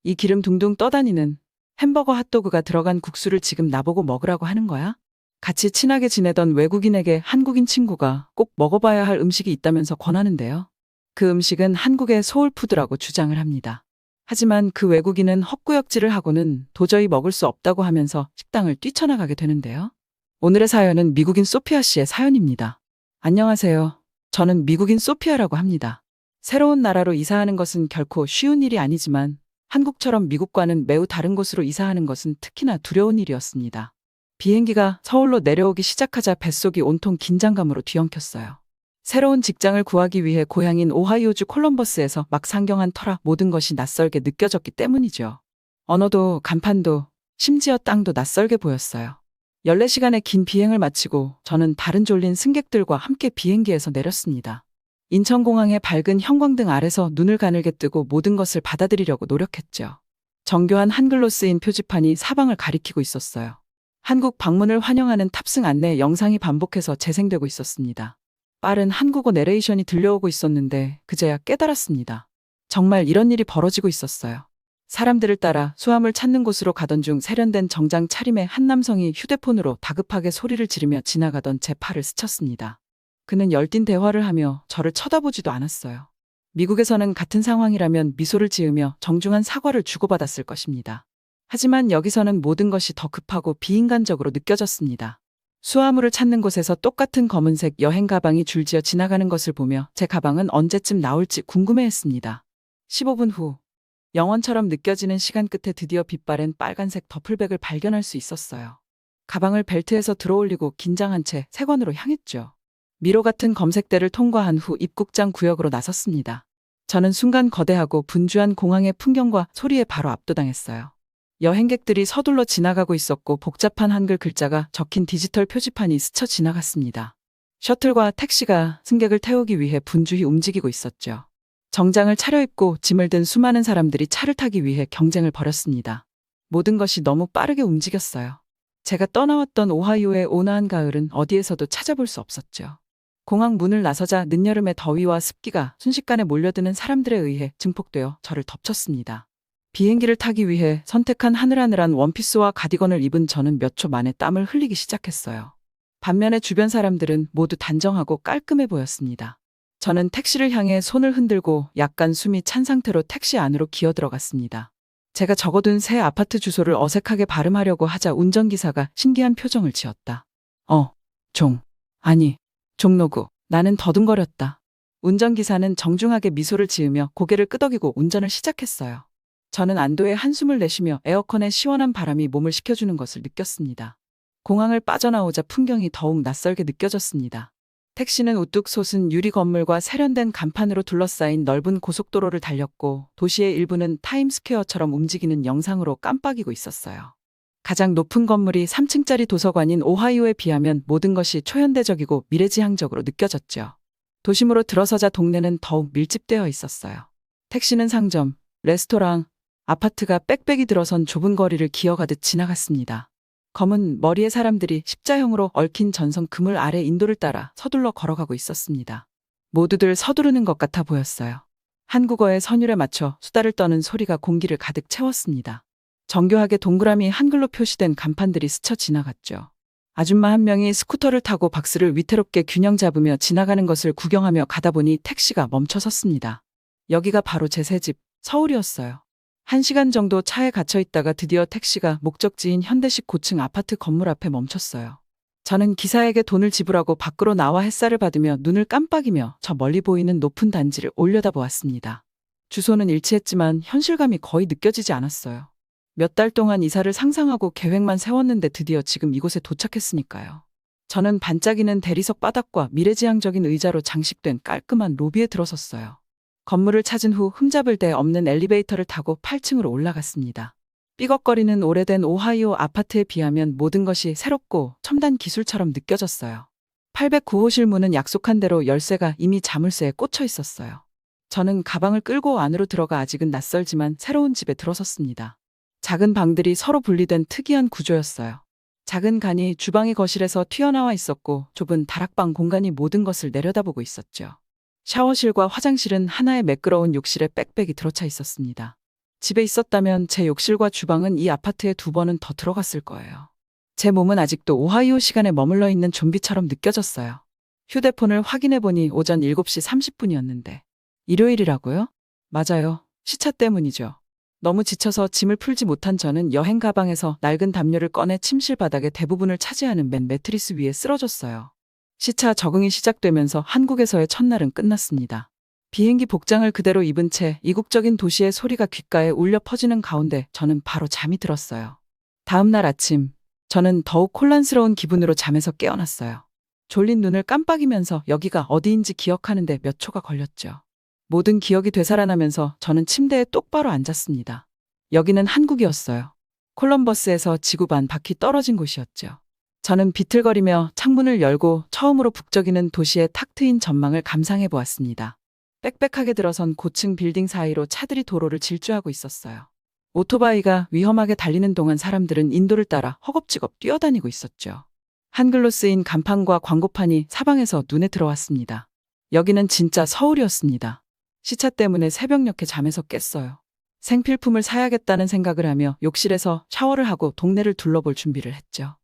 이 기름 둥둥 떠다니는 햄버거 핫도그가 들어간 국수를 지금 나보고 먹으라고 하는 거야? 같이 친하게 지내던 외국인에게 한국인 친구가 꼭 먹어봐야 할 음식이 있다면서 권하는데요. 그 음식은 한국의 소울푸드라고 주장을 합니다. 하지만 그 외국인은 헛구역질을 하고는 도저히 먹을 수 없다고 하면서 식당을 뛰쳐나가게 되는데요. 오늘의 사연은 미국인 소피아 씨의 사연입니다. 안녕하세요. 저는 미국인 소피아라고 합니다. 새로운 나라로 이사하는 것은 결코 쉬운 일이 아니지만 한국처럼 미국과는 매우 다른 곳으로 이사하는 것은 특히나 두려운 일이었습니다. 비행기가 서울로 내려오기 시작하자 뱃속이 온통 긴장감으로 뒤엉켰어요. 새로운 직장을 구하기 위해 고향인 오하이오주 콜럼버스에서 막 상경한 터라 모든 것이 낯설게 느껴졌기 때문이죠. 언어도 간판도 심지어 땅도 낯설게 보였어요. 14시간의 긴 비행을 마치고 저는 다른 졸린 승객들과 함께 비행기에서 내렸습니다. 인천공항의 밝은 형광등 아래서 눈을 가늘게 뜨고 모든 것을 받아들이려고 노력했죠. 정교한 한글로 쓰인 표지판이 사방을 가리키고 있었어요. 한국 방문을 환영하는 탑승 안내 영상이 반복해서 재생되고 있었습니다. 빠른 한국어 내레이션이 들려오고 있었는데 그제야 깨달았습니다. 정말 이런 일이 벌어지고 있었어요. 사람들을 따라 수암을 찾는 곳으로 가던 중 세련된 정장 차림의 한 남성이 휴대폰으로 다급하게 소리를 지르며 지나가던 제 팔을 스쳤습니다. 그는 열띤 대화를 하며 저를 쳐다보지도 않았어요. 미국에서는 같은 상황이라면 미소를 지으며 정중한 사과를 주고받았을 것입니다. 하지만 여기서는 모든 것이 더 급하고 비인간적으로 느껴졌습니다. 수화물을 찾는 곳에서 똑같은 검은색 여행 가방이 줄지어 지나가는 것을 보며 제 가방은 언제쯤 나올지 궁금해했습니다. 15분 후, 영원처럼 느껴지는 시간 끝에 드디어 빛바랜 빨간색 더플백을 발견할 수 있었어요. 가방을 벨트에서 들어올리고 긴장한 채 세관으로 향했죠. 미로 같은 검색대를 통과한 후 입국장 구역으로 나섰습니다. 저는 순간 거대하고 분주한 공항의 풍경과 소리에 바로 압도당했어요. 여행객들이 서둘러 지나가고 있었고 복잡한 한글 글자가 적힌 디지털 표지판이 스쳐 지나갔습니다. 셔틀과 택시가 승객을 태우기 위해 분주히 움직이고 있었죠. 정장을 차려입고 짐을 든 수많은 사람들이 차를 타기 위해 경쟁을 벌였습니다. 모든 것이 너무 빠르게 움직였어요. 제가 떠나왔던 오하이오의 온화한 가을은 어디에서도 찾아볼 수 없었죠. 공항 문을 나서자 늦여름의 더위와 습기가 순식간에 몰려드는 사람들에 의해 증폭되어 저를 덮쳤습니다. 비행기를 타기 위해 선택한 하늘하늘한 원피스와 가디건을 입은 저는 몇 초 만에 땀을 흘리기 시작했어요. 반면에 주변 사람들은 모두 단정하고 깔끔해 보였습니다. 저는 택시를 향해 손을 흔들고 약간 숨이 찬 상태로 택시 안으로 기어 들어갔습니다. 제가 적어둔 새 아파트 주소를 어색하게 발음하려고 하자 운전기사가 신기한 표정을 지었다. 종로구. 나는 더듬거렸다. 운전기사는 정중하게 미소를 지으며 고개를 끄덕이고 운전을 시작했어요. 저는 안도의 한숨을 내쉬며 에어컨의 시원한 바람이 몸을 식혀주는 것을 느꼈습니다. 공항을 빠져나오자 풍경이 더욱 낯설게 느껴졌습니다. 택시는 우뚝 솟은 유리 건물과 세련된 간판으로 둘러싸인 넓은 고속도로를 달렸고 도시의 일부는 타임스퀘어처럼 움직이는 영상으로 깜빡이고 있었어요. 가장 높은 건물이 3층짜리 도서관인 오하이오에 비하면 모든 것이 초현대적이고 미래지향적으로 느껴졌죠. 도심으로 들어서자 동네는 더욱 밀집되어 있었어요. 택시는 상점, 레스토랑, 아파트가 빽빽이 들어선 좁은 거리를 기어가듯 지나갔습니다. 검은 머리의 사람들이 십자형으로 얽힌 전선 그물 아래 인도를 따라 서둘러 걸어가고 있었습니다. 모두들 서두르는 것 같아 보였어요. 한국어의 선율에 맞춰 수다를 떠는 소리가 공기를 가득 채웠습니다. 정교하게 동그라미 한글로 표시된 간판들이 스쳐 지나갔죠. 아줌마 한 명이 스쿠터를 타고 박스를 위태롭게 균형 잡으며 지나가는 것을 구경하며 가다 보니 택시가 멈춰 섰습니다. 여기가 바로 제 새집, 서울이었어요. 1시간 정도 차에 갇혀 있다가 드디어 택시가 목적지인 현대식 고층 아파트 건물 앞에 멈췄어요. 저는 기사에게 돈을 지불하고 밖으로 나와 햇살을 받으며 눈을 깜빡이며 저 멀리 보이는 높은 단지를 올려다보았습니다. 주소는 일치했지만 현실감이 거의 느껴지지 않았어요. 몇 달 동안 이사를 상상하고 계획만 세웠는데 드디어 지금 이곳에 도착했으니까요. 저는 반짝이는 대리석 바닥과 미래지향적인 의자로 장식된 깔끔한 로비에 들어섰어요. 건물을 찾은 후 흠잡을 데 없는 엘리베이터를 타고 8층으로 올라갔습니다. 삐걱거리는 오래된 오하이오 아파트에 비하면 모든 것이 새롭고 첨단 기술처럼 느껴졌어요. 809호실 문은 약속한 대로 열쇠가 이미 자물쇠에 꽂혀 있었어요. 저는 가방을 끌고 안으로 들어가 아직은 낯설지만 새로운 집에 들어섰습니다. 작은 방들이 서로 분리된 특이한 구조였어요. 작은 간이 주방의 거실에서 튀어나와 있었고 좁은 다락방 공간이 모든 것을 내려다보고 있었죠. 샤워실과 화장실은 하나의 매끄러운 욕실에 빽빽이 들어차 있었습니다. 집에 있었다면 제 욕실과 주방은 이 아파트에 2번은 더 들어갔을 거예요. 제 몸은 아직도 오하이오 시간에 머물러 있는 좀비처럼 느껴졌어요. 휴대폰을 확인해보니 오전 7시 30분이었는데. 일요일이라고요? 맞아요. 시차 때문이죠. 너무 지쳐서 짐을 풀지 못한 저는 여행 가방에서 낡은 담요를 꺼내 침실 바닥의 대부분을 차지하는 맨 매트리스 위에 쓰러졌어요. 시차 적응이 시작되면서 한국에서의 첫날은 끝났습니다. 비행기 복장을 그대로 입은 채 이국적인 도시의 소리가 귓가에 울려 퍼지는 가운데 저는 바로 잠이 들었어요. 다음 날 아침, 저는 더욱 혼란스러운 기분으로 잠에서 깨어났어요. 졸린 눈을 깜빡이면서 여기가 어디인지 기억하는데 몇 초가 걸렸죠. 모든 기억이 되살아나면서 저는 침대에 똑바로 앉았습니다. 여기는 한국이었어요. 콜럼버스에서 지구 반 바퀴 떨어진 곳이었죠. 저는 비틀거리며 창문을 열고 처음으로 북적이는 도시의 탁 트인 전망을 감상해 보았습니다. 빽빽하게 들어선 고층 빌딩 사이로 차들이 도로를 질주하고 있었어요. 오토바이가 위험하게 달리는 동안 사람들은 인도를 따라 허겁지겁 뛰어다니고 있었죠. 한글로 쓰인 간판과 광고판이 사방에서 눈에 들어왔습니다. 여기는 진짜 서울이었습니다. 시차 때문에 새벽녘에 잠에서 깼어요. 생필품을 사야겠다는 생각을 하며 욕실에서 샤워를 하고 동네를 둘러볼 준비를 했죠.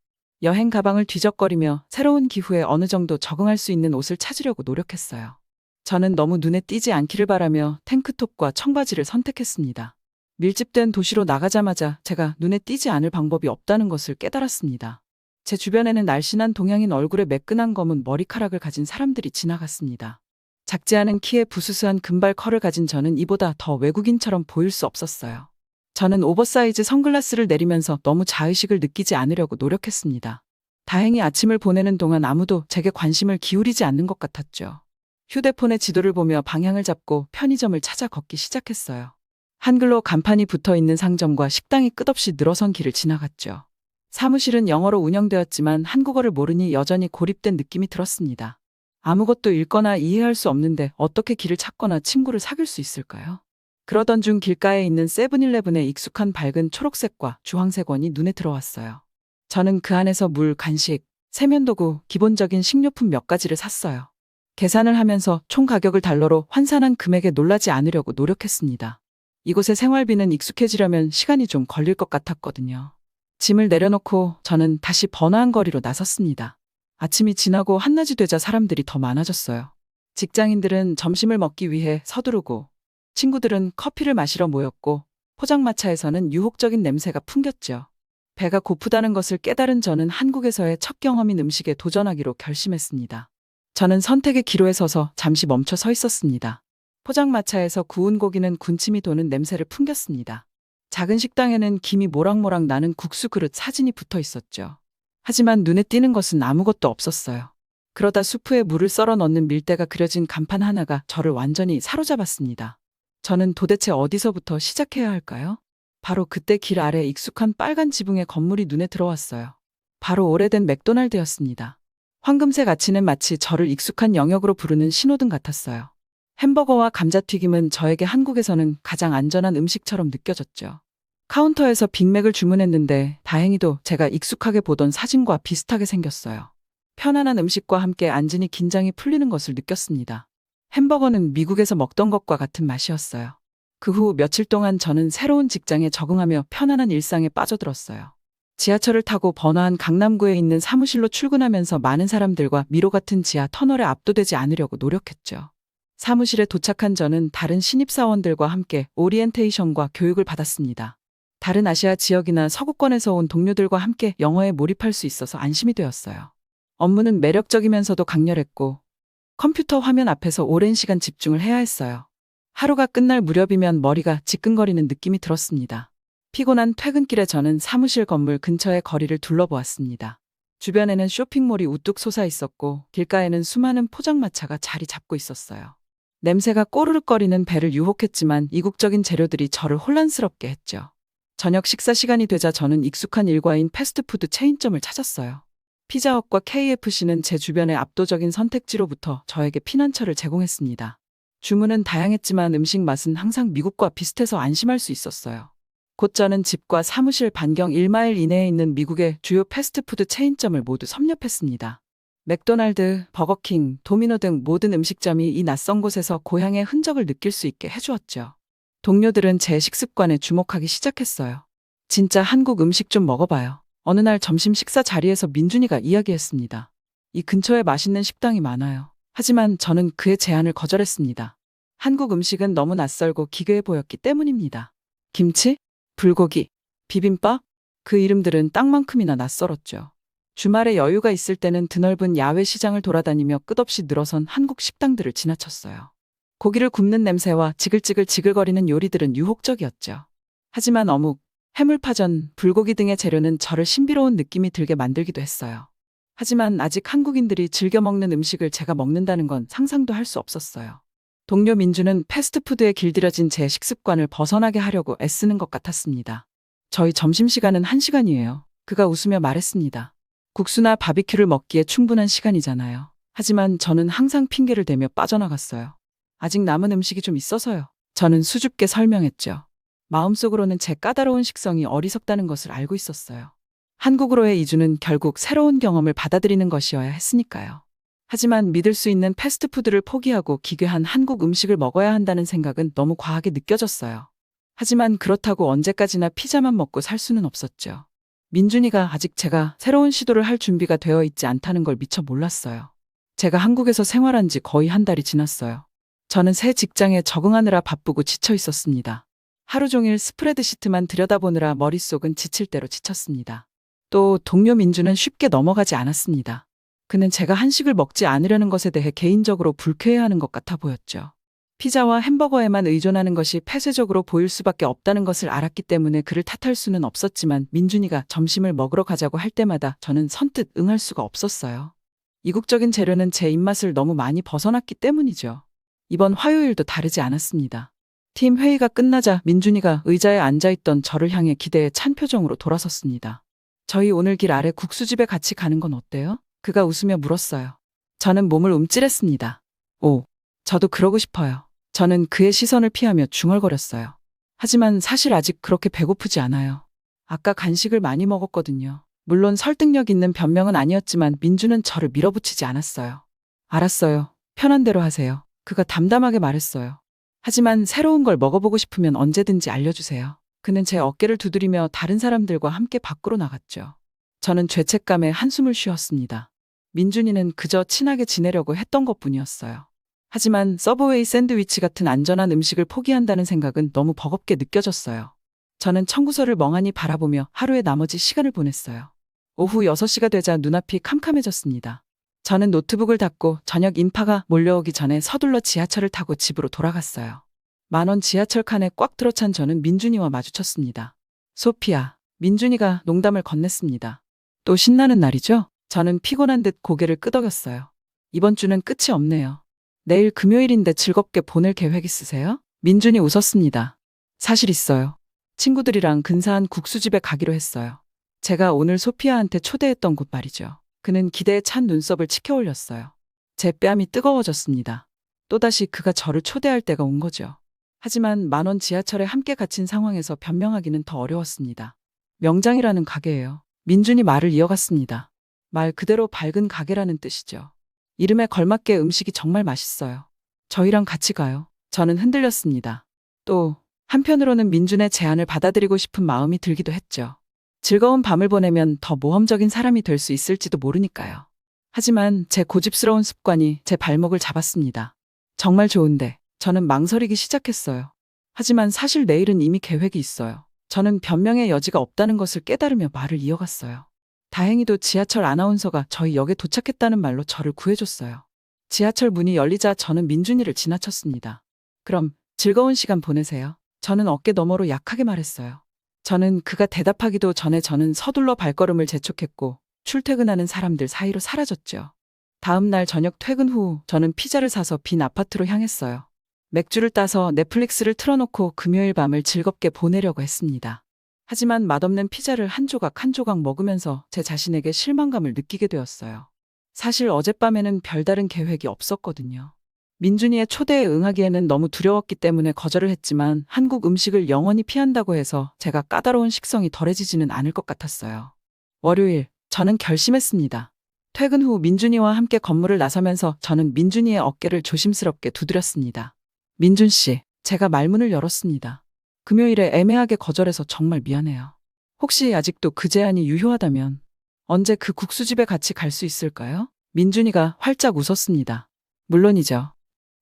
여행 가방을 뒤적거리며 새로운 기후에 어느 정도 적응할 수 있는 옷을 찾으려고 노력했어요. 저는 너무 눈에 띄지 않기를 바라며 탱크톱과 청바지를 선택했습니다. 밀집된 도시로 나가자마자 제가 눈에 띄지 않을 방법이 없다는 것을 깨달았습니다. 제 주변에는 날씬한 동양인 얼굴에 매끈한 검은 머리카락을 가진 사람들이 지나갔습니다. 작지 않은 키에 부스스한 금발 컬을 가진 저는 이보다 더 외국인처럼 보일 수 없었어요. 저는 오버사이즈 선글라스를 내리면서 너무 자의식을 느끼지 않으려고 노력했습니다. 다행히 아침을 보내는 동안 아무도 제게 관심을 기울이지 않는 것 같았죠. 휴대폰의 지도를 보며 방향을 잡고 편의점을 찾아 걷기 시작했어요. 한글로 간판이 붙어 있는 상점과 식당이 끝없이 늘어선 길을 지나갔죠. 사무실은 영어로 운영되었지만 한국어를 모르니 여전히 고립된 느낌이 들었습니다. 아무것도 읽거나 이해할 수 없는데 어떻게 길을 찾거나 친구를 사귈 수 있을까요? 그러던 중 길가에 있는 세븐일레븐의 익숙한 밝은 초록색과 주황색 원이 눈에 들어왔어요. 저는 그 안에서 물, 간식, 세면도구, 기본적인 식료품 몇 가지를 샀어요. 계산을 하면서 총 가격을 달러로 환산한 금액에 놀라지 않으려고 노력했습니다. 이곳의 생활비는 익숙해지려면 시간이 좀 걸릴 것 같았거든요. 짐을 내려놓고 저는 다시 번화한 거리로 나섰습니다. 아침이 지나고 한낮이 되자 사람들이 더 많아졌어요. 직장인들은 점심을 먹기 위해 서두르고 친구들은 커피를 마시러 모였고 포장마차에서는 유혹적인 냄새가 풍겼죠. 배가 고프다는 것을 깨달은 저는 한국에서의 첫 경험인 음식에 도전하기로 결심했습니다. 저는 선택의 기로에 서서 잠시 멈춰 서 있었습니다. 포장마차에서 구운 고기는 군침이 도는 냄새를 풍겼습니다. 작은 식당에는 김이 모락모락 나는 국수 그릇 사진이 붙어 있었죠. 하지만 눈에 띄는 것은 아무것도 없었어요. 그러다 수프에 물을 썰어 넣는 밀대가 그려진 간판 하나가 저를 완전히 사로잡았습니다. 저는 도대체 어디서부터 시작해야 할까요? 바로 그때 길 아래 익숙한 빨간 지붕의 건물이 눈에 들어왔어요. 바로 오래된 맥도날드였습니다. 황금색 아치는 마치 저를 익숙한 영역으로 부르는 신호등 같았어요. 햄버거와 감자튀김은 저에게 한국에서는 가장 안전한 음식처럼 느껴졌죠. 카운터에서 빅맥을 주문했는데 다행히도 제가 익숙하게 보던 사진과 비슷하게 생겼어요. 편안한 음식과 함께 앉으니 긴장이 풀리는 것을 느꼈습니다. 햄버거는 미국에서 먹던 것과 같은 맛이었어요. 그 후 며칠 동안 저는 새로운 직장에 적응하며 편안한 일상에 빠져들었어요. 지하철을 타고 번화한 강남구에 있는 사무실로 출근하면서 많은 사람들과 미로 같은 지하 터널에 압도되지 않으려고 노력했죠. 사무실에 도착한 저는 다른 신입사원들과 함께 오리엔테이션과 교육을 받았습니다. 다른 아시아 지역이나 서구권에서 온 동료들과 함께 영어에 몰입할 수 있어서 안심이 되었어요. 업무는 매력적이면서도 강렬했고 컴퓨터 화면 앞에서 오랜 시간 집중을 해야 했어요. 하루가 끝날 무렵이면 머리가 지끈거리는 느낌이 들었습니다. 피곤한 퇴근길에 저는 사무실 건물 근처의 거리를 둘러보았습니다. 주변에는 쇼핑몰이 우뚝 솟아 있었고 길가에는 수많은 포장마차가 자리 잡고 있었어요. 냄새가 꼬르륵거리는 배를 유혹했지만 이국적인 재료들이 저를 혼란스럽게 했죠. 저녁 식사 시간이 되자 저는 익숙한 일과인 패스트푸드 체인점을 찾았어요. 피자헛과 KFC는 제 주변의 압도적인 선택지로부터 저에게 피난처를 제공했습니다. 주문은 다양했지만 음식 맛은 항상 미국과 비슷해서 안심할 수 있었어요. 곧 저는 집과 사무실 반경 1마일 이내에 있는 미국의 주요 패스트푸드 체인점을 모두 섭렵했습니다. 맥도날드, 버거킹, 도미노 등 모든 음식점이 이 낯선 곳에서 고향의 흔적을 느낄 수 있게 해주었죠. 동료들은 제 식습관에 주목하기 시작했어요. 진짜 한국 음식 좀 먹어봐요. 어느 날 점심 식사 자리에서 민준이가 이야기했습니다. 이 근처에 맛있는 식당이 많아요. 하지만 저는 그의 제안을 거절했습니다. 한국 음식은 너무 낯설고 기괴해 보였기 때문입니다. 김치, 불고기, 비빔밥, 그 이름들은 땅만큼이나 낯설었죠. 주말에 여유가 있을 때는 드넓은 야외 시장을 돌아다니며 끝없이 늘어선 한국 식당들을 지나쳤어요. 고기를 굽는 냄새와 지글지글지글거리는 요리들은 유혹적이었죠. 하지만 어묵, 해물파전, 불고기 등의 재료는 저를 신비로운 느낌이 들게 만들기도 했어요. 하지만 아직 한국인들이 즐겨 먹는 음식을 제가 먹는다는 건 상상도 할 수 없었어요. 동료 민주는 패스트푸드에 길들여진 제 식습관을 벗어나게 하려고 애쓰는 것 같았습니다. 저희 점심시간은 1시간이에요. 그가 웃으며 말했습니다. 국수나 바비큐를 먹기에 충분한 시간이잖아요. 하지만 저는 항상 핑계를 대며 빠져나갔어요. 아직 남은 음식이 좀 있어서요. 저는 수줍게 설명했죠. 마음속으로는 제 까다로운 식성이 어리석다는 것을 알고 있었어요. 한국으로의 이주는 결국 새로운 경험을 받아들이는 것이어야 했으니까요. 하지만 믿을 수 있는 패스트푸드를 포기하고 기괴한 한국 음식을 먹어야 한다는 생각은 너무 과하게 느껴졌어요. 하지만 그렇다고 언제까지나 피자만 먹고 살 수는 없었죠. 민준이가 아직 제가 새로운 시도를 할 준비가 되어 있지 않다는 걸 미처 몰랐어요. 제가 한국에서 생활한 지 거의 한 달이 지났어요. 저는 새 직장에 적응하느라 바쁘고 지쳐 있었습니다. 하루 종일 스프레드시트만 들여다보느라 머릿속은 지칠 대로 지쳤습니다. 또 동료 민주는 쉽게 넘어가지 않았습니다. 그는 제가 한식을 먹지 않으려는 것에 대해 개인적으로 불쾌해하는 것 같아 보였죠. 피자와 햄버거에만 의존하는 것이 폐쇄적으로 보일 수밖에 없다는 것을 알았기 때문에 그를 탓할 수는 없었지만 민준이가 점심을 먹으러 가자고 할 때마다 저는 선뜻 응할 수가 없었어요. 이국적인 재료는 제 입맛을 너무 많이 벗어났기 때문이죠. 이번 화요일도 다르지 않았습니다. 팀 회의가 끝나자 민준이가 의자에 앉아있던 저를 향해 기대에 찬 표정으로 돌아섰습니다. 저희 오늘 길 아래 국수집에 같이 가는 건 어때요? 그가 웃으며 물었어요. 저는 몸을 움찔했습니다. 오, 저도 그러고 싶어요. 저는 그의 시선을 피하며 중얼거렸어요. 하지만 사실 아직 그렇게 배고프지 않아요. 아까 간식을 많이 먹었거든요. 물론 설득력 있는 변명은 아니었지만 민주는 저를 밀어붙이지 않았어요. 알았어요. 편한 대로 하세요. 그가 담담하게 말했어요. 하지만 새로운 걸 먹어보고 싶으면 언제든지 알려주세요. 그는 제 어깨를 두드리며 다른 사람들과 함께 밖으로 나갔죠. 저는 죄책감에 한숨을 쉬었습니다. 민준이는 그저 친하게 지내려고 했던 것뿐이었어요. 하지만 서브웨이 샌드위치 같은 안전한 음식을 포기한다는 생각은 너무 버겁게 느껴졌어요. 저는 청구서를 멍하니 바라보며 하루의 나머지 시간을 보냈어요. 오후 6시가 되자 눈앞이 캄캄해졌습니다. 저는 노트북을 닫고 저녁 인파가 몰려오기 전에 서둘러 지하철을 타고 집으로 돌아갔어요. 10,000원 지하철 칸에 꽉 들어찬 저는 민준이와 마주쳤습니다. 소피야, 민준이가 농담을 건넸습니다. 또 신나는 날이죠? 저는 피곤한 듯 고개를 끄덕였어요. 이번 주는 끝이 없네요. 내일 금요일인데 즐겁게 보낼 계획 있으세요? 민준이 웃었습니다. 사실 있어요. 친구들이랑 근사한 국수집에 가기로 했어요. 제가 오늘 소피아한테 초대했던 곳 말이죠. 그는 기대에 찬 눈썹을 치켜 올렸어요. 제 뺨이 뜨거워졌습니다. 또다시 그가 저를 초대할 때가 온 거죠. 하지만 10,000원 지하철에 함께 갇힌 상황에서 변명하기는 더 어려웠습니다. 명장이라는 가게예요. 민준이 말을 이어갔습니다. 말 그대로 밝은 가게라는 뜻이죠. 이름에 걸맞게 음식이 정말 맛있어요. 저희랑 같이 가요. 저는 흔들렸습니다. 또 한편으로는 민준의 제안을 받아들이고 싶은 마음이 들기도 했죠. 즐거운 밤을 보내면 더 모험적인 사람이 될 수 있을지도 모르니까요. 하지만 제 고집스러운 습관이 제 발목을 잡았습니다. 정말 좋은데 저는 망설이기 시작했어요. 하지만 사실 내일은 이미 계획이 있어요. 저는 변명의 여지가 없다는 것을 깨달으며 말을 이어갔어요. 다행히도 지하철 아나운서가 저희 역에 도착했다는 말로 저를 구해줬어요. 지하철 문이 열리자 저는 민준이를 지나쳤습니다. 그럼 즐거운 시간 보내세요. 저는 어깨 너머로 약하게 말했어요. 저는 그가 대답하기도 전에 저는 서둘러 발걸음을 재촉했고 출퇴근하는 사람들 사이로 사라졌죠. 다음 날 저녁 퇴근 후 저는 피자를 사서 빈 아파트로 향했어요. 맥주를 따서 넷플릭스를 틀어놓고 금요일 밤을 즐겁게 보내려고 했습니다. 하지만 맛없는 피자를 한 조각 한 조각 먹으면서 제 자신에게 실망감을 느끼게 되었어요. 사실 어젯밤에는 별다른 계획이 없었거든요. 민준이의 초대에 응하기에는 너무 두려웠기 때문에 거절을 했지만 한국 음식을 영원히 피한다고 해서 제가 까다로운 식성이 덜해지지는 않을 것 같았어요. 월요일, 저는 결심했습니다. 퇴근 후 민준이와 함께 건물을 나서면서 저는 민준이의 어깨를 조심스럽게 두드렸습니다. 민준 씨, 제가 말문을 열었습니다. 금요일에 애매하게 거절해서 정말 미안해요. 혹시 아직도 그 제안이 유효하다면 언제 그 국수집에 같이 갈 수 있을까요? 민준이가 활짝 웃었습니다. 물론이죠.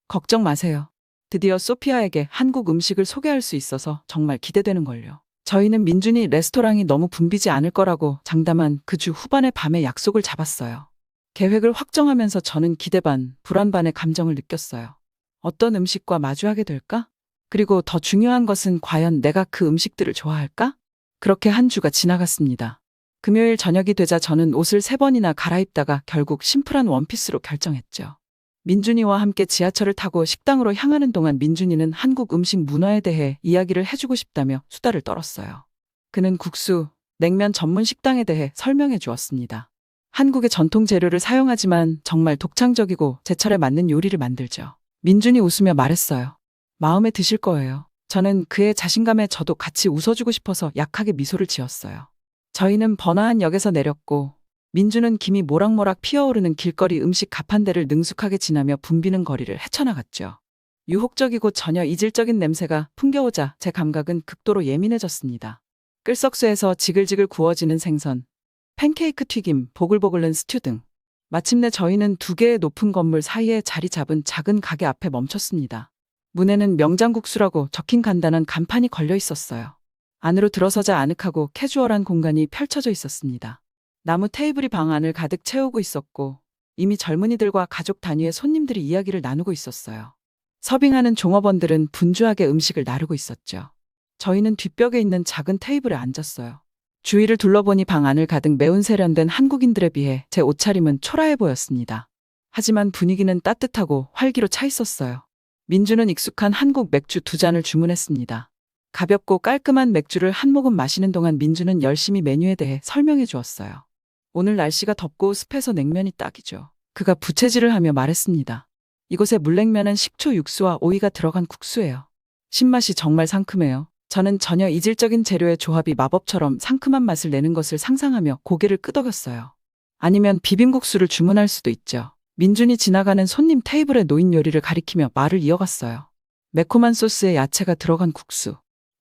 걱정 마세요. 드디어 소피아에게 한국 음식을 소개할 수 있어서 정말 기대되는걸요. 저희는 민준이 레스토랑이 너무 붐비지 않을 거라고 장담한 그 주 후반의 밤에 약속을 잡았어요. 계획을 확정하면서 저는 기대 반, 불안 반의 감정을 느꼈어요. 어떤 음식과 마주하게 될까? 그리고 더 중요한 것은 과연 내가 그 음식들을 좋아할까? 그렇게 한 주가 지나갔습니다. 금요일 저녁이 되자 저는 옷을 3번이나 갈아입다가 결국 심플한 원피스로 결정했죠. 민준이와 함께 지하철을 타고 식당으로 향하는 동안 민준이는 한국 음식 문화에 대해 이야기를 해주고 싶다며 수다를 떨었어요. 그는 국수, 냉면 전문 식당에 대해 설명해 주었습니다. 한국의 전통 재료를 사용하지만 정말 독창적이고 제철에 맞는 요리를 만들죠. 민준이 웃으며 말했어요. 마음에 드실 거예요. 저는 그의 자신감에 저도 같이 웃어주고 싶어서 약하게 미소를 지었어요. 저희는 번화한 역에서 내렸고 민주는 김이 모락모락 피어오르는 길거리 음식 가판대를 능숙하게 지나며 붐비는 거리를 헤쳐나갔죠. 유혹적이고 전혀 이질적인 냄새가 풍겨오자 제 감각은 극도로 예민해졌습니다. 끌석쇠에서 지글지글 구워지는 생선, 팬케이크 튀김, 보글보글한 스튜 등. 마침내 저희는 2개의 높은 건물 사이에 자리 잡은 작은 가게 앞에 멈췄습니다. 문에는 명장국수라고 적힌 간단한 간판이 걸려 있었어요. 안으로 들어서자 아늑하고 캐주얼한 공간이 펼쳐져 있었습니다. 나무 테이블이 방 안을 가득 채우고 있었고 이미 젊은이들과 가족 단위의 손님들이 이야기를 나누고 있었어요. 서빙하는 종업원들은 분주하게 음식을 나르고 있었죠. 저희는 뒷벽에 있는 작은 테이블에 앉았어요. 주위를 둘러보니 방 안을 가득 매운 세련된 한국인들에 비해 제 옷차림은 초라해 보였습니다. 하지만 분위기는 따뜻하고 활기로 차 있었어요. 민주는 익숙한 한국 맥주 2잔을 주문했습니다. 가볍고 깔끔한 맥주를 한 모금 마시는 동안 민주는 열심히 메뉴에 대해 설명해 주었어요. 오늘 날씨가 덥고 습해서 냉면이 딱이죠. 그가 부채질을 하며 말했습니다. 이곳의 물냉면은 식초 육수와 오이가 들어간 국수예요. 신맛이 정말 상큼해요. 저는 전혀 이질적인 재료의 조합이 마법처럼 상큼한 맛을 내는 것을 상상하며 고개를 끄덕였어요. 아니면 비빔국수를 주문할 수도 있죠. 민준이 지나가는 손님 테이블에 놓인 요리를 가리키며 말을 이어갔어요. 매콤한 소스에 야채가 들어간 국수.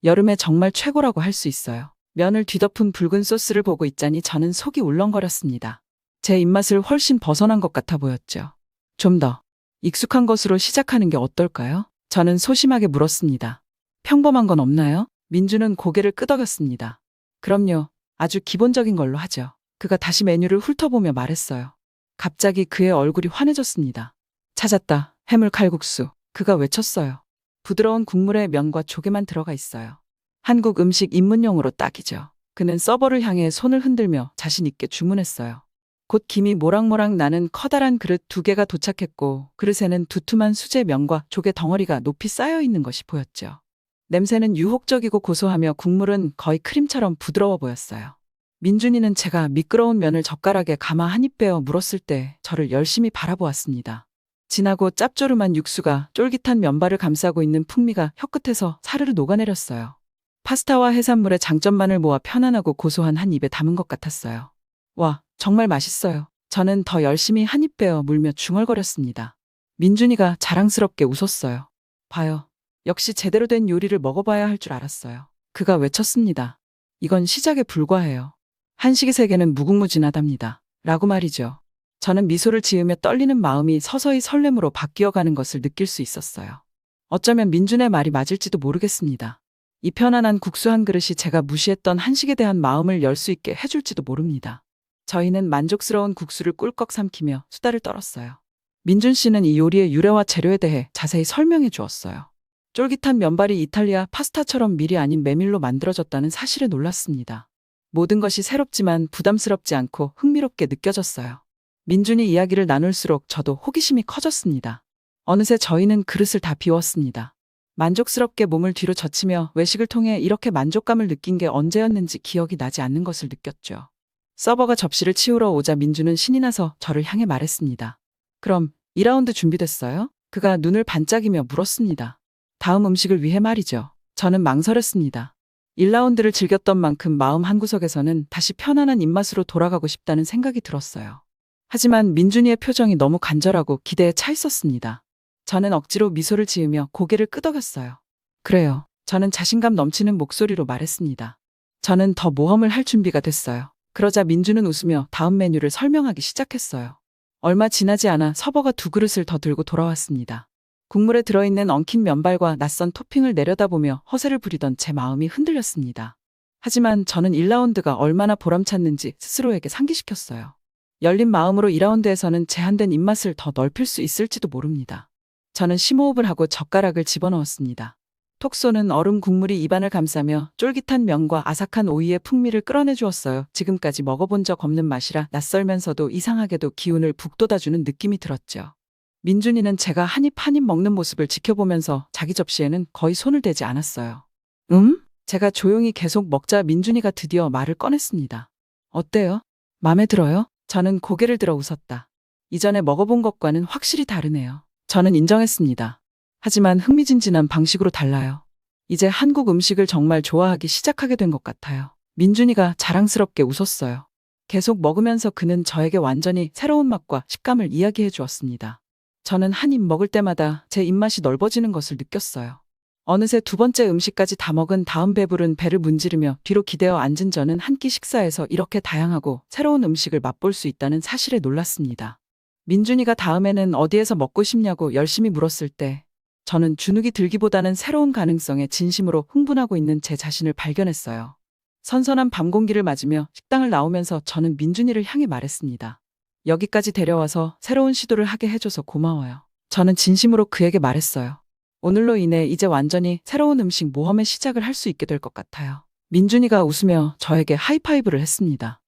여름에 정말 최고라고 할 수 있어요. 면을 뒤덮은 붉은 소스를 보고 있자니 저는 속이 울렁거렸습니다. 제 입맛을 훨씬 벗어난 것 같아 보였죠. 좀 더 익숙한 것으로 시작하는 게 어떨까요? 저는 소심하게 물었습니다. 평범한 건 없나요? 민주는 고개를 끄덕였습니다. 그럼요. 아주 기본적인 걸로 하죠. 그가 다시 메뉴를 훑어보며 말했어요. 갑자기 그의 얼굴이 환해졌습니다. 찾았다. 해물 칼국수. 그가 외쳤어요. 부드러운 국물에 면과 조개만 들어가 있어요. 한국 음식 입문용으로 딱이죠. 그는 서버를 향해 손을 흔들며 자신 있게 주문했어요. 곧 김이 모락모락 나는 커다란 그릇 2개가 도착했고 그릇에는 두툼한 수제 면과 조개 덩어리가 높이 쌓여 있는 것이 보였죠. 냄새는 유혹적이고 고소하며 국물은 거의 크림처럼 부드러워 보였어요. 민준이는 제가 미끄러운 면을 젓가락에 감아 한 입 빼어 물었을 때 저를 열심히 바라보았습니다. 진하고 짭조름한 육수가 쫄깃한 면발을 감싸고 있는 풍미가 혀끝에서 사르르 녹아내렸어요. 파스타와 해산물의 장점만을 모아 편안하고 고소한 한 입에 담은 것 같았어요. 와, 정말 맛있어요. 저는 더 열심히 한 입 빼어 물며 중얼거렸습니다. 민준이가 자랑스럽게 웃었어요. 봐요. 역시 제대로 된 요리를 먹어봐야 할 줄 알았어요. 그가 외쳤습니다. 이건 시작에 불과해요. 한식의 세계는 무궁무진하답니다. 라고 말이죠. 저는 미소를 지으며 떨리는 마음이 서서히 설렘으로 바뀌어가는 것을 느낄 수 있었어요. 어쩌면 민준의 말이 맞을지도 모르겠습니다. 이 편안한 국수 한 그릇이 제가 무시했던 한식에 대한 마음을 열 수 있게 해줄지도 모릅니다. 저희는 만족스러운 국수를 꿀꺽 삼키며 수다를 떨었어요. 민준 씨는 이 요리의 유래와 재료에 대해 자세히 설명해 주었어요. 쫄깃한 면발이 이탈리아 파스타처럼 밀이 아닌 메밀로 만들어졌다는 사실에 놀랐습니다. 모든 것이 새롭지만 부담스럽지 않고 흥미롭게 느껴졌어요. 민준이 이야기를 나눌수록 저도 호기심이 커졌습니다. 어느새 저희는 그릇을 다 비웠습니다. 만족스럽게 몸을 뒤로 젖히며 외식을 통해 이렇게 만족감을 느낀 게 언제였는지 기억이 나지 않는 것을 느꼈죠. 서버가 접시를 치우러 오자 민주는 신이 나서 저를 향해 말했습니다. 그럼 2라운드 준비됐어요? 그가 눈을 반짝이며 물었습니다. 다음 음식을 위해 말이죠. 저는 망설였습니다. 1라운드를 즐겼던 만큼 마음 한구석에서는 다시 편안한 입맛으로 돌아가고 싶다는 생각이 들었어요. 하지만 민준이의 표정이 너무 간절하고 기대에 차 있었습니다. 저는 억지로 미소를 지으며 고개를 끄덕였어요. 그래요. 저는 자신감 넘치는 목소리로 말했습니다. 저는 더 모험을 할 준비가 됐어요. 그러자 민주는 웃으며 다음 메뉴를 설명하기 시작했어요. 얼마 지나지 않아 서버가 2그릇을 더 들고 돌아왔습니다. 국물에 들어있는 엉킨 면발과 낯선 토핑을 내려다보며 허세를 부리던 제 마음이 흔들렸습니다. 하지만 저는 1라운드가 얼마나 보람찼는지 스스로에게 상기시켰어요. 열린 마음으로 2라운드에서는 제한된 입맛을 더 넓힐 수 있을지도 모릅니다. 저는 심호흡을 하고 젓가락을 집어넣었습니다. 톡 쏘는 얼음 국물이 입안을 감싸며 쫄깃한 면과 아삭한 오이의 풍미를 끌어내 주었어요. 지금까지 먹어본 적 없는 맛이라 낯설면서도 이상하게도 기운을 북돋아주는 느낌이 들었죠. 민준이는 제가 한 입 한 입 먹는 모습을 지켜보면서 자기 접시에는 거의 손을 대지 않았어요. 제가 조용히 계속 먹자 민준이가 드디어 말을 꺼냈습니다. 어때요? 마음에 들어요? 저는 고개를 들어 웃었다. 이전에 먹어본 것과는 확실히 다르네요. 저는 인정했습니다. 하지만 흥미진진한 방식으로 달라요. 이제 한국 음식을 정말 좋아하기 시작하게 된 것 같아요. 민준이가 자랑스럽게 웃었어요. 계속 먹으면서 그는 저에게 완전히 새로운 맛과 식감을 이야기해 주었습니다. 저는 한 입 먹을 때마다 제 입맛이 넓어지는 것을 느꼈어요. 어느새 2번째 음식까지 다 먹은 다음 배부른 배를 문지르며 뒤로 기대어 앉은 저는 한 끼 식사에서 이렇게 다양하고 새로운 음식을 맛볼 수 있다는 사실에 놀랐습니다. 민준이가 다음에는 어디에서 먹고 싶냐고 열심히 물었을 때 저는 주눅이 들기보다는 새로운 가능성에 진심으로 흥분하고 있는 제 자신을 발견했어요. 선선한 밤 공기를 맞으며 식당을 나오면서 저는 민준이를 향해 말했습니다. 여기까지 데려와서 새로운 시도를 하게 해줘서 고마워요. 저는 진심으로 그에게 말했어요. 오늘로 인해 이제 완전히 새로운 음식 모험의 시작을 할 수 있게 될 것 같아요. 민준이가 웃으며 저에게 하이파이브를 했습니다.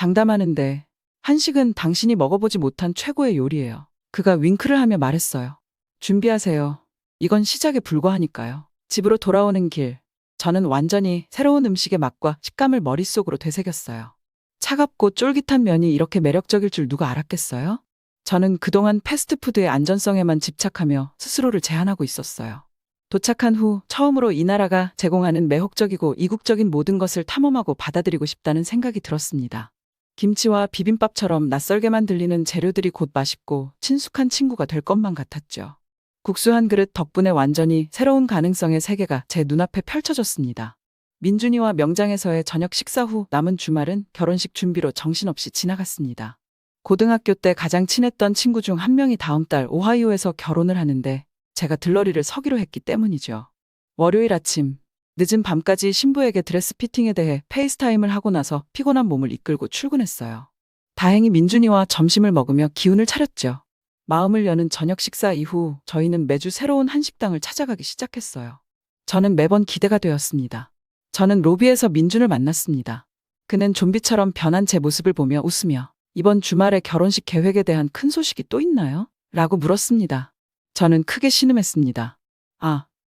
장담하는데 한식은 당신이 먹어보지 못한 최고의 요리예요. 그가 윙크를 하며 말했어요. 준비하세요. 이건 시작에 불과하니까요. 집으로 돌아오는 길, 저는 완전히 새로운 음식의 맛과 식감을 머릿속으로 되새겼어요. 차갑고 쫄깃한 면이 이렇게 매력적일 줄 누가 알았겠어요? 저는 그동안 패스트푸드의 안전성에만 집착하며 스스로를 제한하고 있었어요. 도착한 후 처음으로 이 나라가 제공하는 매혹적이고 이국적인 모든 것을 탐험하고 받아들이고 싶다는 생각이 들었습니다. 김치와 비빔밥처럼 낯설게만 들리는 재료들이 곧 맛있고 친숙한 친구가 될 것만 같았죠. 국수 한 그릇 덕분에 완전히 새로운 가능성의 세계가 제 눈앞에 펼쳐졌습니다. 민준이와 명장에서의 저녁 식사 후 남은 주말은 결혼식 준비로 정신없이 지나갔습니다. 고등학교 때 가장 친했던 친구 중 한 명이 다음 달 오하이오에서 결혼을 하는데 제가 들러리를 서기로 했기 때문이죠. 월요일 아침, 늦은 밤까지 신부에게 드레스 피팅에 대해 페이스타임을 하고 나서 피곤한 몸을 이끌고 출근했어요. 다행히 민준이와 점심을 먹으며 기운을 차렸죠. 마음을 여는 저녁 식사 이후 저희는 매주 새로운 한식당을 찾아가기 시작했어요. 저는 매번 기대가 되었습니다. 저는 로비에서 민준을 만났습니다. 그는 좀비처럼 변한 제 모습을 보며 웃으며 이번 주말에 결혼식 계획에 대한 큰 소식이 또 있나요? 라고 물었습니다. 저는 크게 신음했습니다.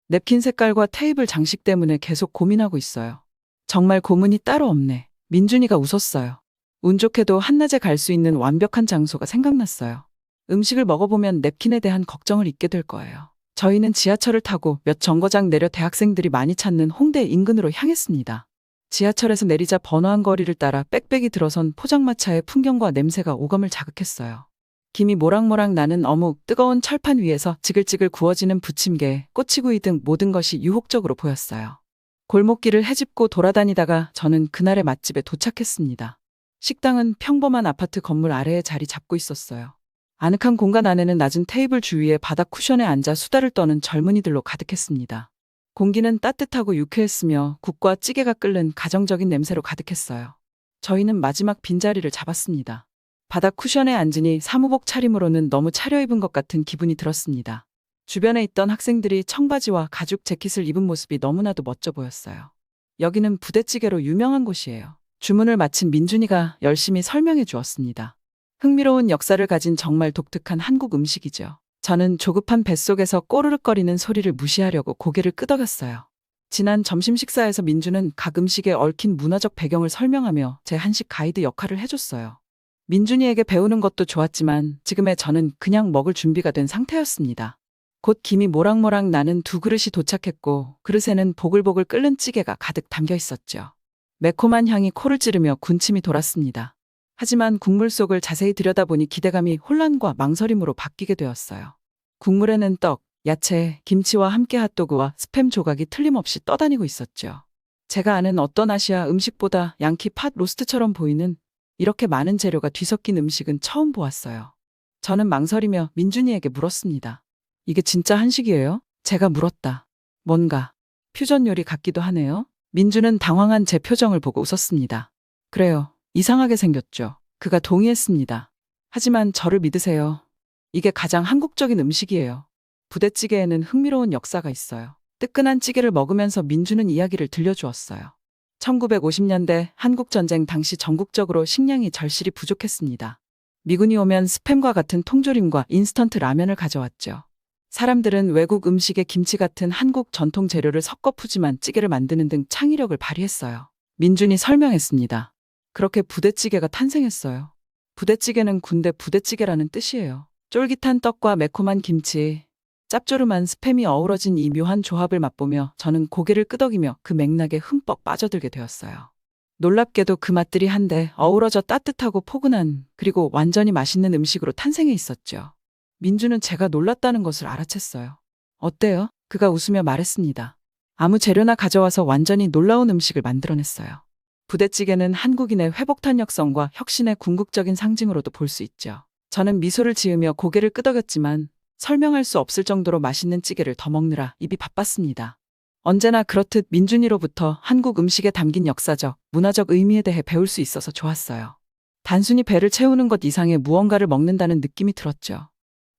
냅킨 색깔과 테이블 장식 때문에 계속 고민하고 있어요. 정말 고민이 따로 없네. 민준이가 웃었어요. 운 좋게도 한낮에 갈 수 있는 완벽한 장소가 생각났어요. 음식을 먹어보면 냅킨에 대한 걱정을 잊게 될 거예요. 저희는 지하철을 타고 몇 정거장 내려 대학생들이 많이 찾는 홍대 인근으로 향했습니다. 지하철에서 내리자 번화한 거리를 따라 빽빽이 들어선 포장마차의 풍경과 냄새가 오감을 자극했어요. 김이 모락모락 나는 어묵, 뜨거운 철판 위에서 지글지글 구워지는 부침개, 꼬치구이 등 모든 것이 유혹적으로 보였어요. 골목길을 헤집고 돌아다니다가 저는 그날의 맛집에 도착했습니다. 식당은 평범한 아파트 건물 아래에 자리 잡고 있었어요. 아늑한 공간 안에는 낮은 테이블 주위에 바닥 쿠션에 앉아 수다를 떠는 젊은이들로 가득했습니다. 공기는 따뜻하고 유쾌했으며 국과 찌개가 끓는 가정적인 냄새로 가득했어요. 저희는 마지막 빈자리를 잡았습니다. 바닥 쿠션에 앉으니 사무복 차림으로는 너무 차려입은 것 같은 기분이 들었습니다. 주변에 있던 학생들이 청바지와 가죽 재킷을 입은 모습이 너무나도 멋져 보였어요. 여기는 부대찌개로 유명한 곳이에요. 주문을 마친 민준이가 열심히 설명해 주었습니다. 흥미로운 역사를 가진 정말 독특한 한국 음식이죠. 저는 조급한 뱃속에서 꼬르륵거리는 소리를 무시하려고 고개를 끄덕였어요. 지난 점심 식사에서 민주는 각 음식에 얽힌 문화적 배경을 설명하며 제 한식 가이드 역할을 해줬어요. 민준이에게 배우는 것도 좋았지만 지금의 저는 그냥 먹을 준비가 된 상태였습니다. 곧 김이 모락모락 나는 2그릇이 도착했고 그릇에는 보글보글 끓는 찌개가 가득 담겨 있었죠. 매콤한 향이 코를 찌르며 군침이 돌았습니다. 하지만 국물 속을 자세히 들여다보니 기대감이 혼란과 망설임으로 바뀌게 되었어요. 국물에는 떡, 야채, 김치와 함께 핫도그와 스팸 조각이 틀림없이 떠다니고 있었죠. 제가 아는 어떤 아시아 음식보다 양키 팥 로스트처럼 보이는 이렇게 많은 재료가 뒤섞인 음식은 처음 보았어요. 저는 망설이며 민준이에게 물었습니다. 이게 진짜 한식이에요? 제가 물었다. 뭔가 퓨전 요리 같기도 하네요. 민준은 당황한 제 표정을 보고 웃었습니다. 그래요. 이상하게 생겼죠. 그가 동의했습니다. 하지만 저를 믿으세요. 이게 가장 한국적인 음식이에요. 부대찌개에는 흥미로운 역사가 있어요. 뜨끈한 찌개를 먹으면서 민주는 이야기를 들려주었어요. 1950년대 한국전쟁 당시 전국적으로 식량이 절실히 부족했습니다. 미군이 오면 스팸과 같은 통조림과 인스턴트 라면을 가져왔죠. 사람들은 외국 음식에 김치 같은 한국 전통 재료를 섞어 푸짐한 찌개를 만드는 등 창의력을 발휘했어요. 민준이 설명했습니다. 그렇게 부대찌개가 탄생했어요. 부대찌개는 군대 부대찌개라는 뜻이에요. 쫄깃한 떡과 매콤한 김치, 짭조름한 스팸이 어우러진 이 묘한 조합을 맛보며 저는 고개를 끄덕이며 그 맥락에 흠뻑 빠져들게 되었어요. 놀랍게도 그 맛들이 한데 어우러져 따뜻하고 포근한 그리고 완전히 맛있는 음식으로 탄생해 있었죠. 민주는 제가 놀랐다는 것을 알아챘어요. 어때요? 그가 웃으며 말했습니다. 아무 재료나 가져와서 완전히 놀라운 음식을 만들어냈어요. 부대찌개는 한국인의 회복탄력성과 혁신의 궁극적인 상징으로도 볼 수 있죠. 저는 미소를 지으며 고개를 끄덕였지만 설명할 수 없을 정도로 맛있는 찌개를 더 먹느라 입이 바빴습니다. 언제나 그렇듯 민준이로부터 한국 음식에 담긴 역사적, 문화적 의미에 대해 배울 수 있어서 좋았어요. 단순히 배를 채우는 것 이상의 무언가를 먹는다는 느낌이 들었죠.